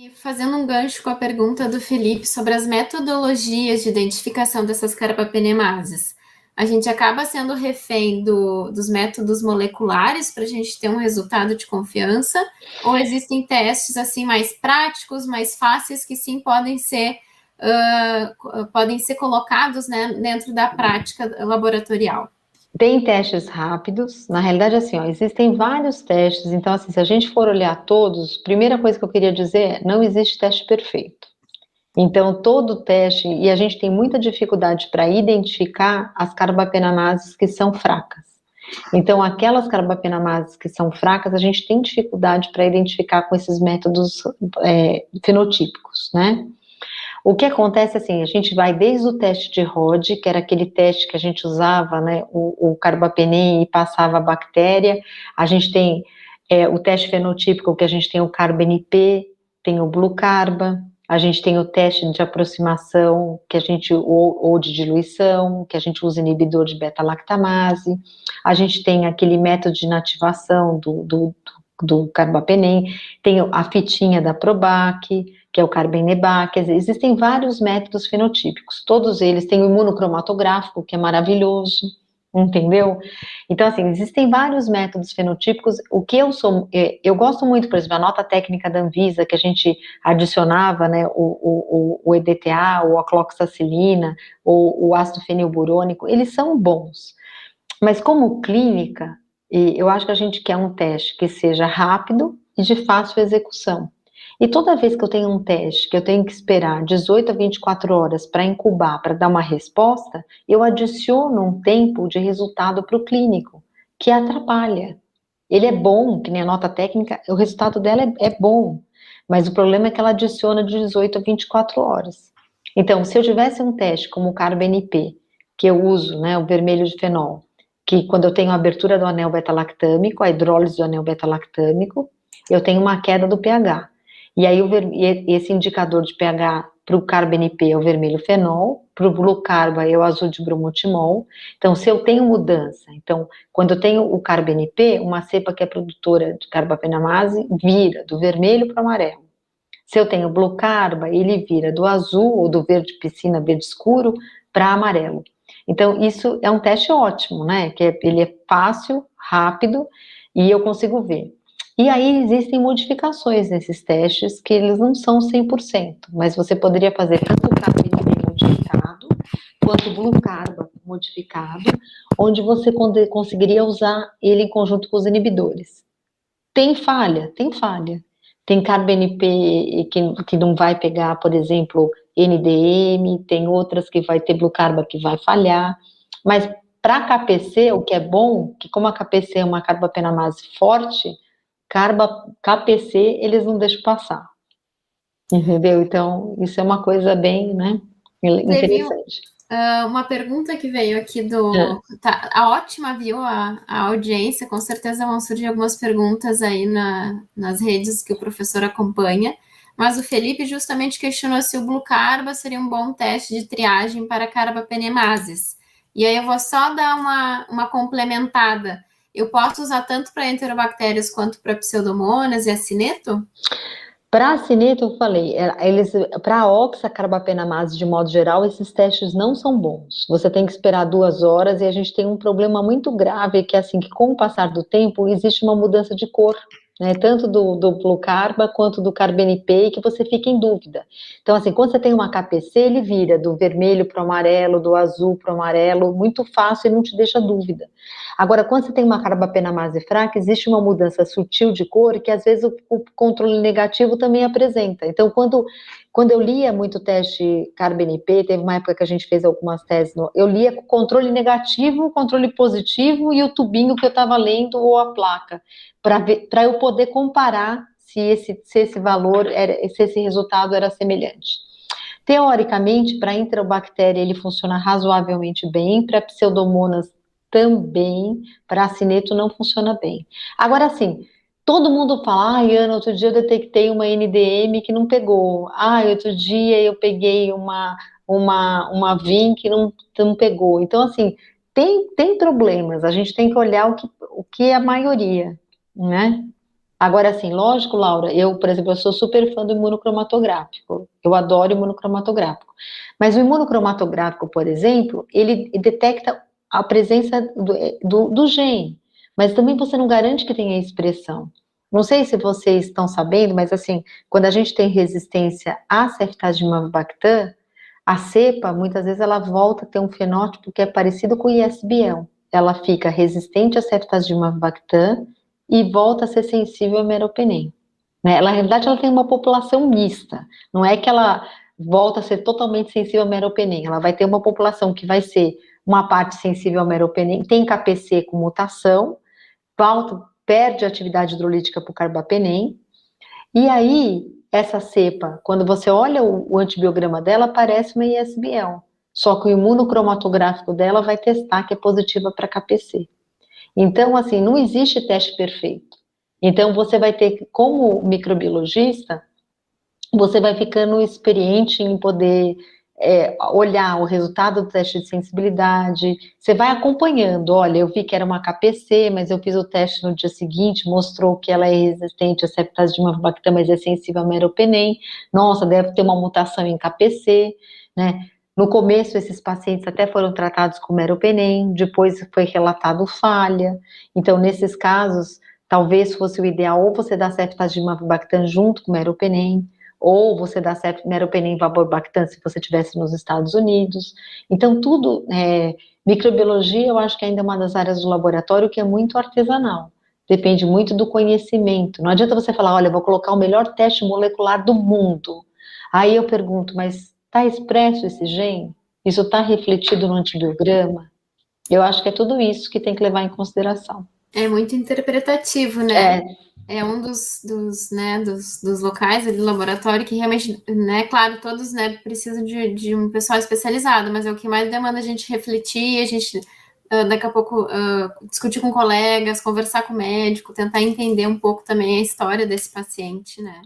E fazendo um gancho com a pergunta do Felipe sobre as metodologias de identificação dessas carbapenemases, a gente acaba sendo refém dos métodos moleculares para a gente ter um resultado de confiança, ou existem testes assim mais práticos, mais fáceis, que sim podem ser colocados, né, dentro da prática laboratorial? Tem testes rápidos, na realidade, assim, ó, existem vários testes, então, assim, se a gente for olhar todos, primeira coisa que eu queria dizer é, não existe teste perfeito. Então, todo teste, e a gente tem muita dificuldade para identificar as carbapenemases que são fracas. Então, aquelas carbapenemases que são fracas, a gente tem dificuldade para identificar com esses métodos fenotípicos, né? O que acontece assim, a gente vai desde o teste de Rod, que era aquele teste que a gente usava, né, o carbapenem e passava a bactéria, a gente tem o teste fenotípico, que a gente tem o CarbaNP, tem o BlueCarba, a gente tem o teste de aproximação, que a gente, ou de diluição, que a gente usa inibidor de beta-lactamase, a gente tem aquele método de inativação do carbapenem, tem a fitinha da Probac, que é o Carbenebá, quer dizer, existem vários métodos fenotípicos, todos eles têm o imunocromatográfico, que é maravilhoso, entendeu? Então, assim, existem vários métodos fenotípicos, eu gosto muito, por exemplo, a nota técnica da Anvisa, que a gente adicionava, né, o EDTA, ou a cloxacilina, ou o ácido fenilburônico, eles são bons, mas como clínica, eu acho que a gente quer um teste que seja rápido e de fácil execução. E toda vez que eu tenho um teste que eu tenho que esperar 18 a 24 horas para incubar, para dar uma resposta, eu adiciono um tempo de resultado para o clínico, que atrapalha. Ele é bom, que nem a nota técnica, o resultado dela é bom, mas o problema é que ela adiciona de 18 a 24 horas. Então, se eu tivesse um teste como o CarbaNP, que eu uso, né, o vermelho de fenol, que quando eu tenho a abertura do anel beta-lactâmico, a hidrólise do anel beta-lactâmico, eu tenho uma queda do pH. E aí esse indicador de pH para o CarbaNP é o vermelho fenol, para o BlueCarba é o azul de bromotimol. Então, se eu tenho mudança, então, quando eu tenho o CarbaNP, uma cepa que é produtora de carbapenamase, vira do vermelho para o amarelo. Se eu tenho BlueCarba, ele vira do azul ou do verde piscina, verde escuro, para amarelo. Então, isso é um teste ótimo, né? Ele é fácil, rápido, e eu consigo ver. E aí existem modificações nesses testes que eles não são 100%, mas você poderia fazer tanto o CarbaNP modificado, quanto o BlueCarba modificado, onde você conseguiria usar ele em conjunto com os inibidores. Tem falha, tem falha. Tem CarbaNP que não vai pegar, por exemplo, NDM, tem outras que vai ter BlueCarba que vai falhar, mas para KPC, o que é bom, que como a KPC é uma carbapenamase forte, KPC eles não deixam passar, entendeu? Então, isso é uma coisa bem, né, Teve interessante. uma pergunta que veio aqui É. a ótima, viu? A audiência, com certeza vão surgir algumas perguntas aí nas redes que o professor acompanha. Mas o Felipe justamente questionou se o Blue Carba seria um bom teste de triagem para carbapenemases. E aí eu vou só dar uma complementada. Eu posso usar tanto para enterobactérias quanto para pseudomonas e acineto? Para a cineto, eu falei, para a oxacarbapenamase, de modo geral, esses testes não são bons. Você tem que esperar 2 horas e a gente tem um problema muito grave, que é assim, que com o passar do tempo, existe uma mudança de cor, né, tanto do Blucarba quanto do Carbenipê, que você fica em dúvida. Então, assim, quando você tem uma KPC, ele vira do vermelho para o amarelo, do azul para o amarelo, muito fácil e não te deixa dúvida. Agora, quando você tem uma carbapenamase fraca, existe uma mudança sutil de cor que às vezes o controle negativo também apresenta. Então, quando eu lia muito teste CarbaNP, teve uma época que a gente fez algumas teses, eu lia com controle negativo, controle positivo e o tubinho que eu estava lendo ou a placa, para eu poder comparar se esse valor, se esse resultado era semelhante. Teoricamente, para enterobactéria ele funciona razoavelmente bem, para pseudomonas também, para acineto não funciona bem. Agora, assim, todo mundo fala, ai, Ana, outro dia eu detectei uma NDM que não pegou, ai, outro dia eu peguei uma VIN que não pegou. Então, assim, tem problemas, a gente tem que olhar o que é a maioria, né? Agora, assim, lógico, Laura, eu, por exemplo, eu sou super fã do imunocromatográfico, eu adoro imunocromatográfico, mas o imunocromatográfico, por exemplo, ele detecta a presença do gene, mas também você não garante que tenha expressão. Não sei se vocês estão sabendo, mas assim, quando a gente tem resistência à ceftazimab-bactam, a cepa, muitas vezes, ela volta a ter um fenótipo que é parecido com o ISBL. Ela fica resistente à ceftazimab-bactam e volta a ser sensível a meropenem. Né? Ela, na realidade, ela tem uma população mista. Não é que ela volta a ser totalmente sensível a meropenem. Ela vai ter uma população que vai ser uma parte sensível ao meropenem, tem KPC com mutação, volta, perde a atividade hidrolítica para o carbapenem, e aí, essa cepa, quando você olha o antibiograma dela, parece uma ISBL. Só que o imunocromatográfico dela vai testar que é positiva para KPC. Então, assim, não existe teste perfeito. Então, você vai ter, como microbiologista, você vai ficando experiente em poder olhar o resultado do teste de sensibilidade, você vai acompanhando, olha, eu vi que era uma KPC, mas eu fiz o teste no dia seguinte, mostrou que ela é resistente a ceftazimab-bactam, mas é sensível a meropenem, nossa, deve ter uma mutação em KPC, né? No começo, esses pacientes até foram tratados com meropenem, depois foi relatado falha, então, nesses casos, talvez fosse o ideal ou você dar ceftazimab-bactam junto com meropenem, ou você dá meropenem valbarbactam se você estivesse nos Estados Unidos. Então, tudo, microbiologia eu acho que ainda é uma das áreas do laboratório que é muito artesanal, depende muito do conhecimento. Não adianta você falar, olha, eu vou colocar o melhor teste molecular do mundo. Aí eu pergunto, mas está expresso esse gene? Isso está refletido no antibiograma? Eu acho que é tudo isso que tem que levar em consideração. É muito interpretativo, né? É um dos locais ali do laboratório que realmente, né, claro, todos, né, precisam de um pessoal especializado, mas é o que mais demanda a gente refletir, a gente daqui a pouco discutir com colegas, conversar com o médico, tentar entender um pouco também a história desse paciente, né?